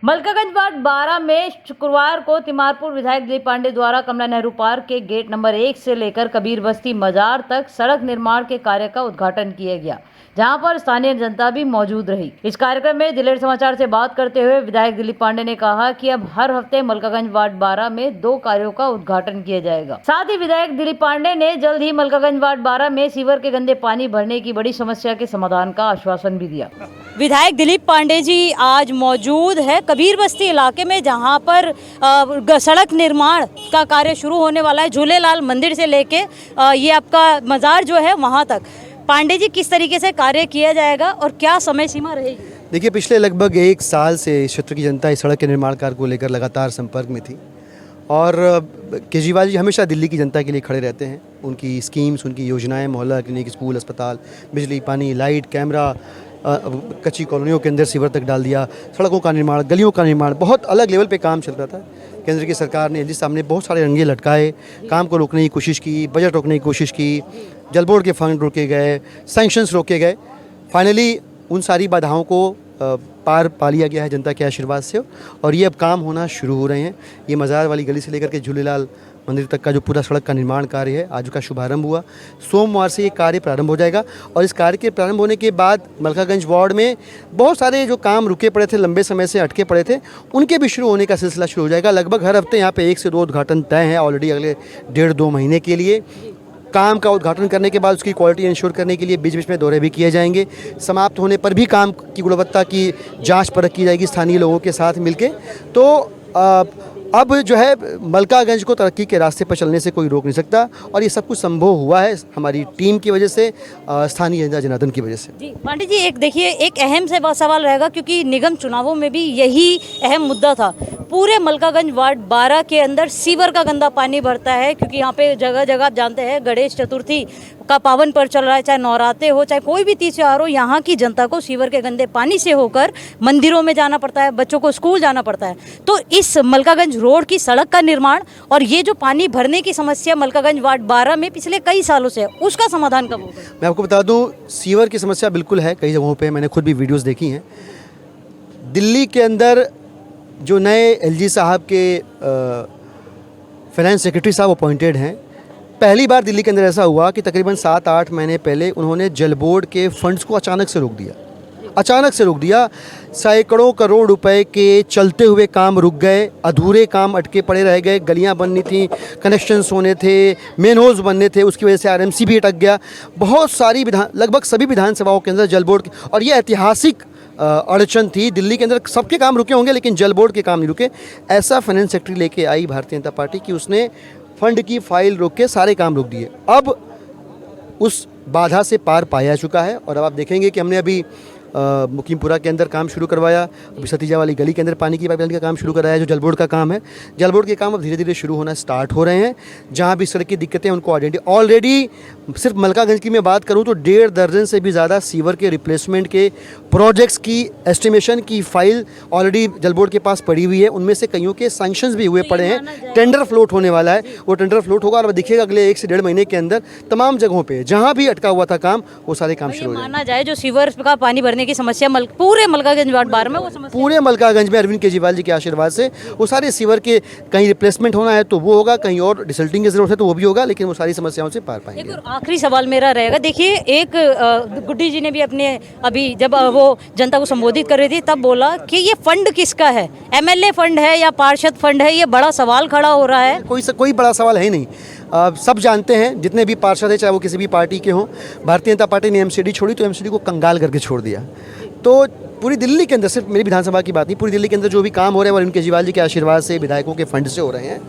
Malkaganj ward 12 में शुक्रवार को तिमारपुर विधायक दिलीप पांडे द्वारा कमला नेहरू पार्क के गेट नंबर 1 से लेकर कबीर बस्ती मजार तक सड़क निर्माण के कार्य का उद्घाटन किया गया, जहां पर स्थानीय जनता भी मौजूद रही। इस कार्यक्रम में दिलेर समाचार से बात करते हुए विधायक दिलीप पांडे ने कहा कि अब हर हफ्ते मलकागंज वार्ड 12 में 2 कार्यों का उद्घाटन किया जाएगा। साथ ही विधायक दिलीप पांडे ने जल्द ही मलकागंज वार्ड 12 में सीवर के गंदे पानी भरने की बड़ी समस्या के समाधान का आश्वासन भी दिया। विधायक दिलीप पांडे जी आज मौजूद है कबीर बस्ती इलाके में, जहां पर सड़क निर्माण का कार्य शुरू होने वाला है। झूलेलाल मंदिर से लेके ये आपका मजार जो है वहां तक। पांडे जी, किस तरीके से कार्य किया जाएगा और क्या समय सीमा रहेगी? देखिए, पिछले लगभग 1 साल से इस क्षेत्र की जनता इस सड़क के निर्माण कार्य को लेकर लगातार संपर्क में थी और केजरीवाल जी हमेशा दिल्ली की जनता के लिए खड़े रहते हैं। उनकी स्कीम्स, उनकी योजनाएं, मोहल्ला क्लिनिक, स्कूल, अस्पताल, बिजली, पानी, लाइट, कैमरा, कच्ची कॉलोनियों के अंदर सीवर तक डाल दिया, सड़कों का निर्माण, गलियों का निर्माण, बहुत अलग लेवल पे काम चल रहा था। केंद्र की सरकार ने जिस सामने बहुत सारे रंगे लटकाए, काम को रोकने की कोशिश की, बजट रोकने की कोशिश की, जल बोर्ड के फंड रोके गए, सैंक्शंस रोके गए। फाइनली उन सारी बाधाओं को पार पा लिया गया है जनता के आशीर्वाद से और ये अब काम होना शुरू हो रहे हैं। ये मज़ार वाली गली से लेकर के झूलेलाल मंदिर तक का जो पूरा सड़क का निर्माण कार्य है, आज का शुभारंभ हुआ। सोमवार से ये कार्य प्रारंभ हो जाएगा और इस कार्य के प्रारंभ होने के बाद मलकागंज वार्ड में बहुत सारे जो काम रुके पड़े थे, लंबे समय से अटके पड़े थे, उनके भी शुरू होने का सिलसिला शुरू हो जाएगा। लगभग हर हफ्ते यहाँ पे 1 से 2 उद्घाटन तय है ऑलरेडी अगले 1.5-2 महीने के लिए। काम का उद्घाटन करने के बाद उसकी क्वालिटी इंश्योर करने के लिए बीच बीच में दौरे भी किए जाएंगे। समाप्त होने पर भी काम की गुणवत्ता की जांच परख की जाएगी स्थानीय लोगों के साथ मिलके। तो अब जो है मलकागंज को तरक्की के रास्ते पर चलने से कोई रोक नहीं सकता और ये सब कुछ संभव हुआ है हमारी टीम की वजह से, स्थानीय जनता जनार्दन की वजह से। जी पांडे जी, एक देखिए, एक अहम से सवाल रहेगा क्योंकि निगम चुनावों में भी यही अहम मुद्दा था। पूरे मलकागंज वार्ड 12 के अंदर सीवर का गंदा पानी भरता है क्योंकि यहाँ पे जगह जगह आप जानते हैं गणेश चतुर्थी का पावन पर्व चल रहा है, चाहे नवरात्रे हो, चाहे कोई भी तीज त्योहार हो, यहाँ की जनता को सीवर के गंदे पानी से होकर मंदिरों में जाना पड़ता है, बच्चों को स्कूल जाना पड़ता है। तो इस मलकागंज रोड की सड़क का निर्माण और ये जो पानी भरने की समस्या मलकागंज वार्ड 12 में पिछले कई सालों से है, उसका समाधान कब होगा? मैं आपको बता दूं, सीवर की समस्या बिल्कुल है कई जगहों पे, मैंने खुद भी वीडियोस देखी हैं। दिल्ली के अंदर जो नए एलजी साहब के फाइनेंस सेक्रेटरी साहब अपॉइंटेड हैं, पहली बार दिल्ली के अंदर ऐसा हुआ कि तकरीबन 7-8 महीने पहले उन्होंने जल बोर्ड के फंड्स को अचानक से रोक दिया। अचानक से रोक दिया। सैकड़ों करोड़ रुपए के चलते हुए काम रुक गए, अधूरे काम अटके पड़े रह गए, गलियां बननी थी, कनेक्शंस होने थे, मेन होल्स बनने थे, उसकी वजह से आरएमसी भी अटक गया। बहुत सारी लगभग सभी विधानसभाओं के अंदर जल बोर्ड और ये ऐतिहासिक अड़चन थी। दिल्ली के अंदर सबके काम रुके होंगे लेकिन जल बोर्ड के काम नहीं रुके। ऐसा फाइनेंस सेक्रेटरी लेके आई भारतीय जनता पार्टी कि उसने फंड की फाइल रोक के सारे काम रोक दिए। अब उस बाधा से पार पाया चुका है और अब आप देखेंगे कि हमने अभी मुकीमपुरा के अंदर काम शुरू करवाया, अभी सतीजा वाली गली के अंदर पानी की पाइपलाइन का काम शुरू कराया जो जल बोर्ड का काम है। जल बोर्ड के काम अब धीरे धीरे शुरू होना स्टार्ट हो रहे हैं। जहां भी सड़क की दिक्कतें उनको ऑलरेडी सिर्फ मलकागंज की मैं बात करूं तो 1.5 दर्जन से भी ज़्यादा सीवर के रिप्लेसमेंट के प्रोजेक्ट्स की एस्टिमेशन की फाइल ऑलरेडी जल बोर्ड के पास पड़ी हुई है। उनमें से कईयों के सैंक्शंस भी हुए पड़े हैं। टेंडर फ्लोट होने वाला है, वो टेंडर फ्लोट होगा और देखिएगा अगले 1 से 1.5 महीने के अंदर तमाम जगहों पर जहाँ भी अटका हुआ था काम, वो सारे काम शुरू हो जाएंगे। माना जाए जो सीवर का पानी भरने की समस्या पूरे मलकागंज वार्ड 12 में, वो समस्या पूरे मलकागंज में अरविंद केजरीवाल जी के आशीर्वाद से वो सारे सीवर के कहीं रिप्लेसमेंट होना है तो वो होगा, कहीं और डिसल्टिंग की जरूरत है तो वो भी होगा, लेकिन वो सारी समस्याओं से पार पाएंगे। एक आखिरी सवाल मेरा रहेगा, देखिए एक गुड्डी जी ने भी अपने अभी जब वो जनता को संबोधित कर रही थी तब बोला कि ये फंड किसका है, एमएलए फंड है या पार्षद फंड है? ये बड़ा सवाल खड़ा हो रहा है। कोई बड़ा सवाल है ही नहीं। सब जानते हैं, जितने भी पार्षद हैं चाहे वो किसी भी पार्टी के हों, भारतीय जनता पार्टी ने एमसीडी छोड़ी तो एमसीडी को कंगाल करके छोड़ दिया। तो पूरी दिल्ली के अंदर, सिर्फ मेरी विधानसभा की बात नहीं, पूरी दिल्ली के अंदर जो भी काम हो रहे हैं वो अरविंद केजरीवाल जी के आशीर्वाद से, विधायकों के फंड से हो रहे हैं।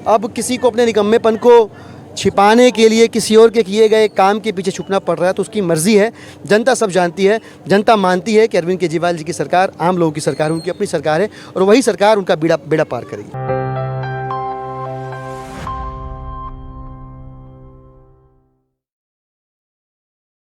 अब किसी को अपने निकम्मेपन को छिपाने के लिए किसी और के किए गए काम के पीछे छुपना पड़ रहा है तो उसकी मर्जी है। जनता सब जानती है, जनता मानती है कि अरविंद केजरीवाल जी की सरकार आम लोगों की सरकार, उनकी अपनी सरकार है और वही सरकार उनका बेड़ा पार करेगी।